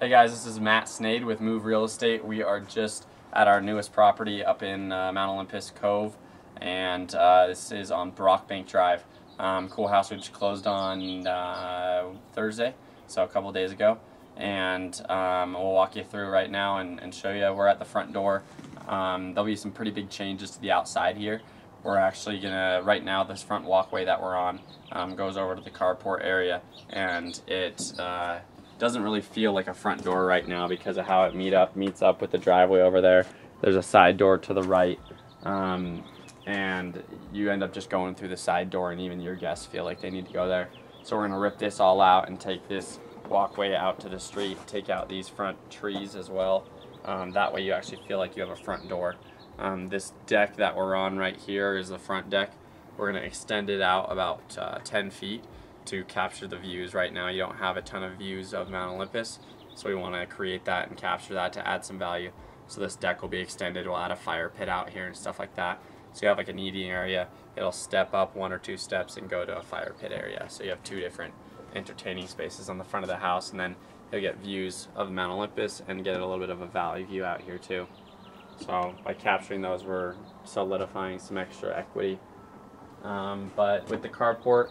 Hey guys, this is Matt Snade with Muve Real Estate. We are just at our newest property up in Mount Olympus, Cove, and this is on Brockbank Drive. Cool house which closed on Thursday, so a couple days ago, and we'll walk you through right now and show you. We're at the front door. There'll be some pretty big changes to the outside here. We're actually gonna, right now, this front walkway that we're on goes over to the carport area, and it doesn't really feel like a front door right now because of how it meets up with the driveway over there. There's a side door to the right, and you end up just going through the side door, and even your guests feel like they need to go there. So we're gonna rip this all out and take this walkway out to the street, take out these front trees as well. That way you actually feel like you have a front door. This deck that we're on right here is the front deck. We're gonna extend it out about 10 feet to capture the views. Right now you don't have a ton of views of Mount Olympus, so we want to create that and capture that to add some value. So this deck will be extended. We'll add a fire pit out here and stuff like that. So you have like an eating area. It'll step up 1 or 2 steps and go to a fire pit area. So you have 2 different entertaining spaces on the front of the house, and then you'll get views of Mount Olympus and get a little bit of a valley view out here too. So by capturing those, we're solidifying some extra equity. But with the carport,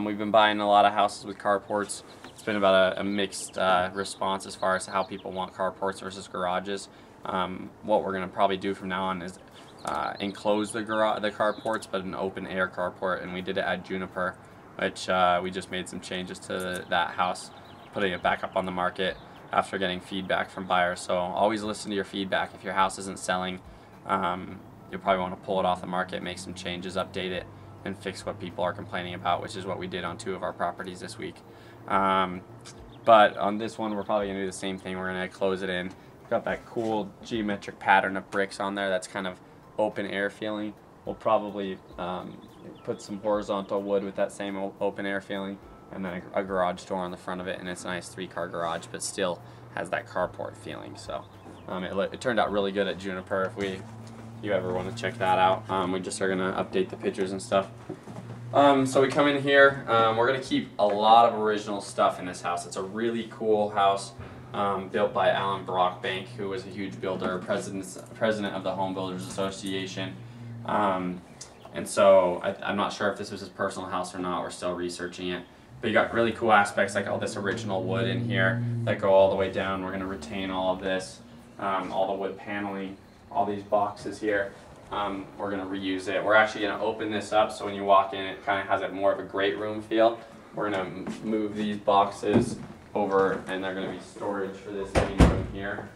we've been buying a lot of houses with carports. It's been about a mixed response as far as how people want carports versus garages. What we're going to probably do from now on is enclose the carports, but an open air carport, and we did it at Juniper, which we just made some changes to that house, putting it back up on the market after getting feedback from buyers. So always listen to your feedback. If your house isn't selling, you'll probably want to pull it off the market, make some changes, update it, and fix what people are complaining about, which is what we did on 2 of our properties this week. But on this one, we're probably going to do the same thing. We're going to close it in. We've got that cool geometric pattern of bricks on there that's kind of open air feeling. We'll probably put some horizontal wood with that same open air feeling, and then a garage door on the front of it, and it's a nice 3-car garage, but still has that carport feeling. So it turned out really good at Juniper. If you ever want to check that out, we just are going to update the pictures and stuff. So we come in here, we're going to keep a lot of original stuff in this house. It's a really cool house, built by Alan Brockbank, who was a huge builder, president of the Home Builders Association. And so I'm not sure if this was his personal house or not. We're still researching it. But you got really cool aspects like all this original wood in here that go all the way down. We're going to retain all of this, all the wood paneling, all these boxes here. We're going to reuse it. We're actually going to open this up so when you walk in, it kind of has more of a great room feel. We're going to move these boxes over, and they're going to be storage for this main room here.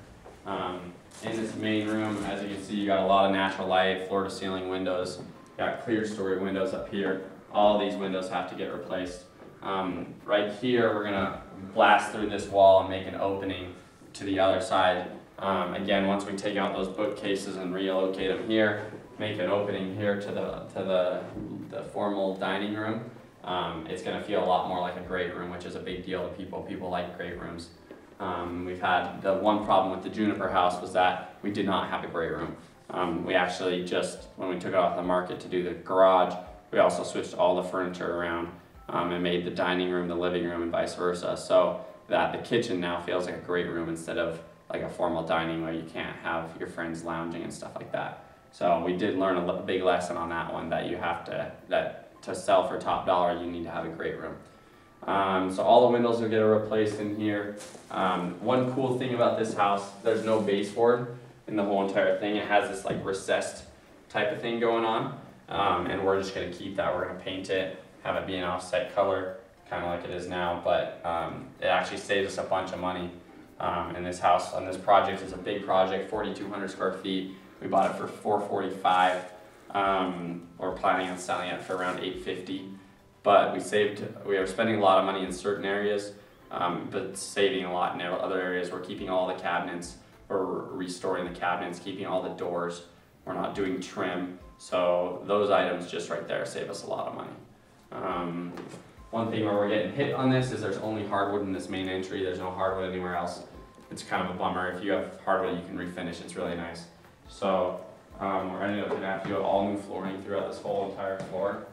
In this main room, as you can see, you got a lot of natural light, floor to ceiling windows. You got clear story windows up here. All these windows have to get replaced. Right here, we're going to blast through this wall and make an opening to the other side. Again, once we take out those bookcases and relocate them here, make an opening here to the formal dining room, it's going to feel a lot more like a great room, which is a big deal to people. People like great rooms. We've had the one problem with the Juniper house was that we did not have a great room. We actually just, when we took it off the market to do the garage, we also switched all the furniture around and made the dining room the living room and vice versa, so that the kitchen now feels like a great room instead of like a formal dining where you can't have your friends lounging and stuff like that. So we did learn a big lesson on that one, that you have to sell for top dollar, you need to have a great room. So all the windows will get replaced in here. One cool thing about this house, there's no baseboard in the whole entire thing. It has this like recessed type of thing going on, and we're just going to keep that. We're going to paint it, have it be an offset color, kind of like it is now, but it actually saves us a bunch of money. And this house on this project is a big project, 4,200 square feet. We bought it for $445. We're planning on selling it for around $850. But we are spending a lot of money in certain areas, but saving a lot in other areas. We're keeping all the cabinets, we're restoring the cabinets, keeping all the doors. We're not doing trim. So those items just right there save us a lot of money. One thing where we're getting hit on this is there's only hardwood in this main entry. There's no hardwood anywhere else. It's kind of a bummer. If you have hardwood, you can refinish. It's really nice. So we're ending up going to have to do all new flooring throughout this whole entire floor.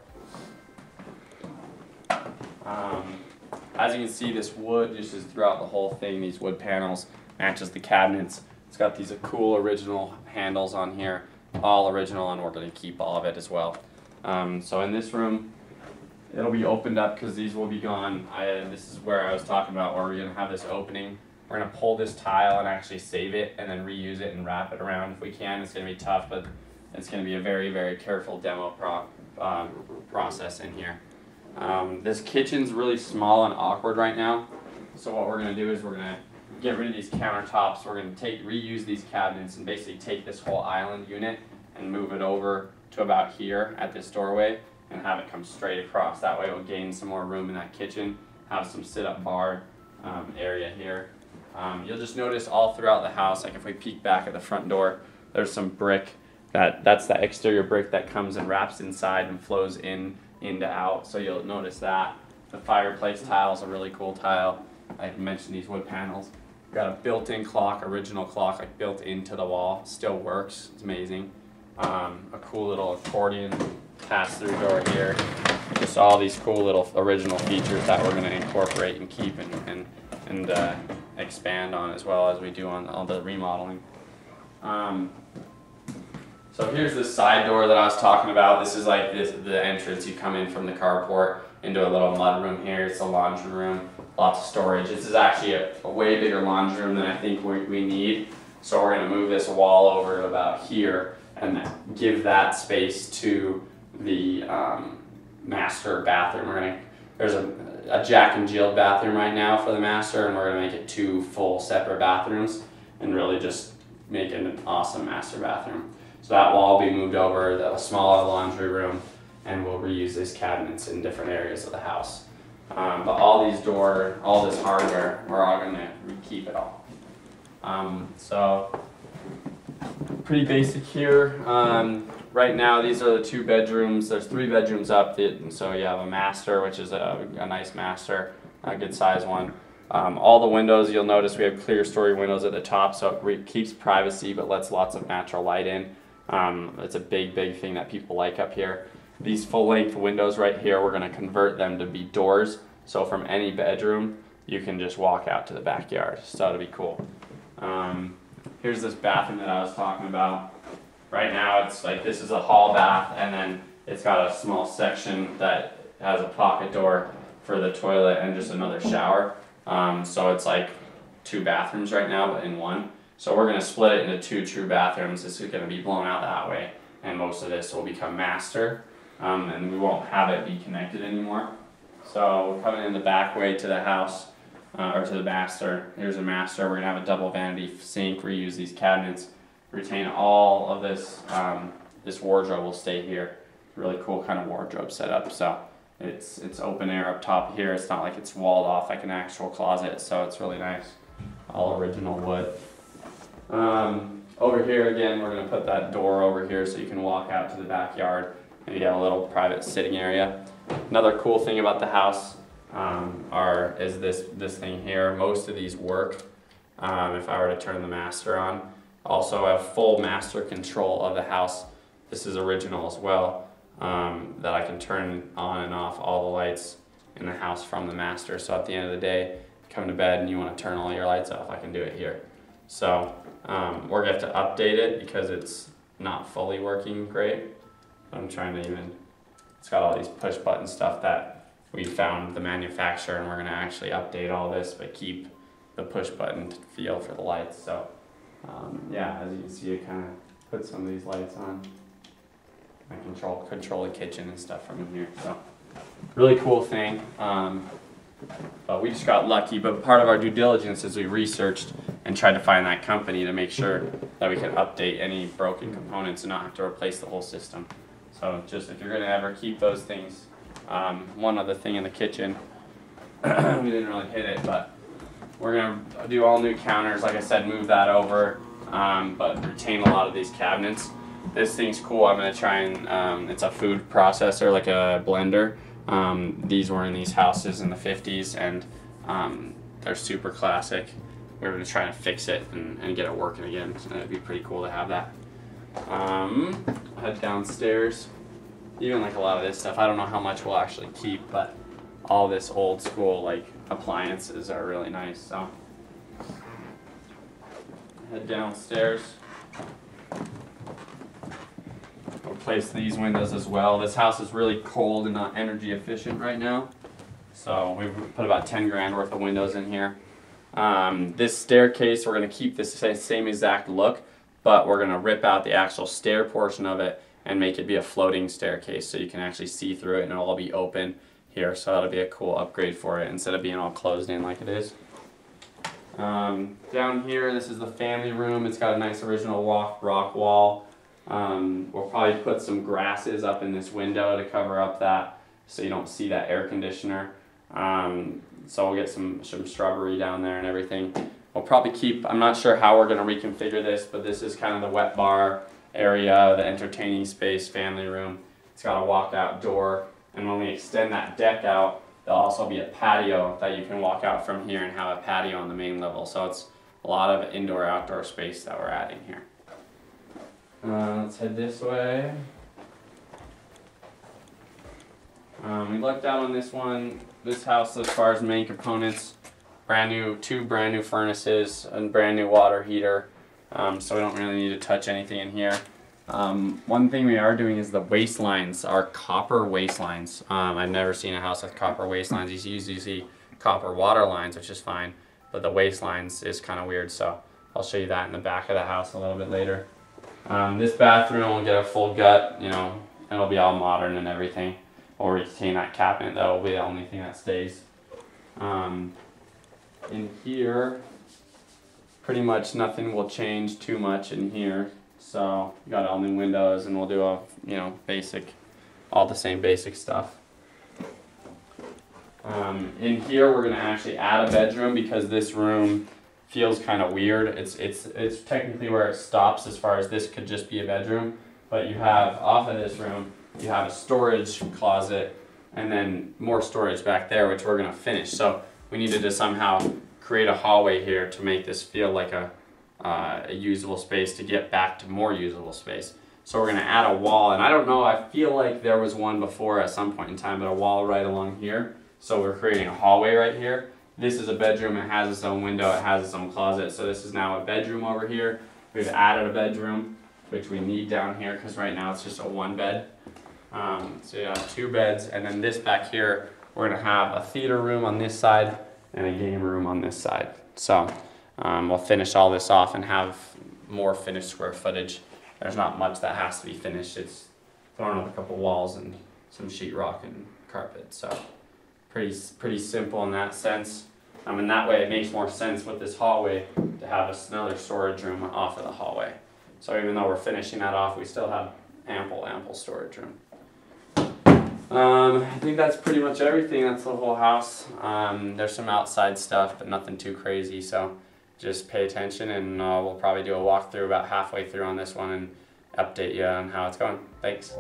as you can see, this wood just is throughout the whole thing. These wood panels matches the cabinets. It's got these cool original handles on here, all original, and we're going to keep all of it as well. So in this room, it'll be opened up because these will be gone. This is where I was talking about where we're going to have this opening. We're going to pull this tile and actually save it and then reuse it and wrap it around if we can. It's going to be tough, but it's going to be a very, very careful demo process in here. This kitchen's really small and awkward right now. So what we're going to do is we're going to get rid of these countertops. We're going to reuse these cabinets and basically take this whole island unit and move it over to about here at this doorway and have it come straight across. That way we'll gain some more room in that kitchen, have some sit-up bar area here. You'll just notice all throughout the house, like if we peek back at the front door, there's some brick. That's the exterior brick that comes and wraps inside and flows in to out, so you'll notice that. The fireplace tile is a really cool tile. I mentioned these wood panels. We've got a built-in clock, original clock, like built into the wall. Still works, it's amazing. A cool little accordion pass-through door here. Just all these cool little original features that we're going to incorporate and keep and expand on as well as we do on all the remodeling. So here's the side door that I was talking about. This is like the entrance. You come in from the carport into a little mud room here. It's a laundry room, lots of storage. This is actually a way bigger laundry room than I think we need. So we're going to move this wall over to about here and give that space to the master bathroom. There's a Jack and Jill bathroom right now for the master, and we're going to make it 2 full separate bathrooms and really just make it an awesome master bathroom. So that wall will be moved over to a smaller laundry room, and we'll reuse these cabinets in different areas of the house. But all this hardware, we're all going to keep it all. So pretty basic here. Right now, these are the 2 bedrooms. There's 3 bedrooms up, so you have a master, which is a nice master, a good size one. All the windows, you'll notice we have clear story windows at the top, so it keeps privacy but lets lots of natural light in. It's a big thing that people like up here. These full-length windows right here, we're going to convert them to be doors, so from any bedroom you can just walk out to the backyard, so that'll be cool. Here's this bathroom that I was talking about. Right now it's like this is a hall bath, and then it's got a small section that has a pocket door for the toilet and just another shower. So it's like 2 bathrooms right now, but in one. So we're going to split it into 2 true bathrooms. This is going to be blown out that way, and most of this will become master, and we won't have it be connected anymore. So we're coming in the back way to the house, or to the master. Here's a master. We're going to have a double vanity sink, reuse these cabinets, retain all of this. This wardrobe will stay here. Really cool kind of wardrobe setup. So it's open air up top here. It's not like it's walled off like an actual closet, so it's really nice. All original wood. Over here again, we're going to put that door over here so you can walk out to the backyard and you get a little private sitting area. Another cool thing about the house is this thing here. Most of these work if I were to turn the master on. Also have full master control of the house. This is original as well, that I can turn on and off all the lights in the house from the master. So at the end of the day, you come to bed and you want to turn all your lights off, I can do it here. So we're going to have to update it because it's not fully working great. I'm trying to it's got all these push button stuff that we found the manufacturer, and we're going to actually update all this but keep the push button feel for the lights. So yeah, as you can see, it kind of puts some of these lights on. I control the kitchen and stuff from in here. So really cool thing. But we just got lucky. But part of our due diligence is we researched and tried to find that company to make sure that we can update any broken components and not have to replace the whole system. So just if you're going to ever keep those things. One other thing in the kitchen, we didn't really hit it, but we're going to do all new counters. Like I said, move that over, but retain a lot of these cabinets. This thing's cool. I'm going to try and, it's a food processor, like a blender. These were in these houses in the 50s, and they're super classic. We're going to try to fix it and get it working again. So it'd be pretty cool to have that. Head downstairs. Even like a lot of this stuff, I don't know how much we'll actually keep, but all this old school like appliances are really nice. So head downstairs. Replace these windows as well. This house is really cold and not energy efficient right now, so we put about 10 grand worth of windows in here. This staircase, we're going to keep this same exact look, but we're going to rip out the actual stair portion of it and make it be a floating staircase so you can actually see through it and it'll all be open here. So that'll be a cool upgrade for it instead of being all closed in like it is. Down here, this is the family room. It's got a nice original rock wall. We'll probably put some grasses up in this window to cover up that so you don't see that air conditioner. So we'll get some shrubbery down there and everything. We'll probably keep, I'm not sure how we're going to reconfigure this, but this is kind of the wet bar area, the entertaining space, family room. It's got a walkout door, and when we extend that deck out, there'll also be a patio that you can walk out from here and have a patio on the main level. So it's a lot of indoor-outdoor space that we're adding here. Let's head this way. We lucked out on this one. This house, as far as main components, two brand new furnaces and brand new water heater. So we don't really need to touch anything in here. One thing we are doing is the waste lines are copper waste lines. I've never seen a house with copper waste lines. You usually see copper water lines, which is fine, but the waste lines is kind of weird. So I'll show you that in the back of the house a little bit later. This bathroom will get a full gut, you know, it'll be all modern and everything. We'll retain that cabinet, that will be the only thing that stays. In here, pretty much nothing will change too much in here. So we got all new windows, and we'll do a, you know, all the same basic stuff. In here, we're gonna actually add a bedroom because this room feels kind of weird. It's technically where it stops as far as this could just be a bedroom, but you have off of this room, you have a storage closet and then more storage back there, which we're gonna finish. So we needed to somehow create a hallway here to make this feel like a usable space to get back to more usable space. So we're gonna add a wall, and I don't know, I feel like there was one before at some point in time, but a wall right along here. So we're creating a hallway right here. This is a bedroom, it has its own window, it has its own closet. So this is now a bedroom over here. We've added a bedroom, which we need down here because right now it's just a one bed. So you have 2 beds, and then this back here, we're gonna have a theater room on this side and a game room on this side. So we'll finish all this off and have more finished square footage. There's not much that has to be finished. It's throwing up a couple walls and some sheetrock and carpet. So pretty simple in that sense. And that way it makes more sense with this hallway to have another storage room off of the hallway. So even though we're finishing that off, we still have ample storage room. I think that's pretty much everything. That's the whole house. There's some outside stuff, but nothing too crazy. So just pay attention, and we'll probably do a walkthrough about halfway through on this one and update you on how it's going. Thanks.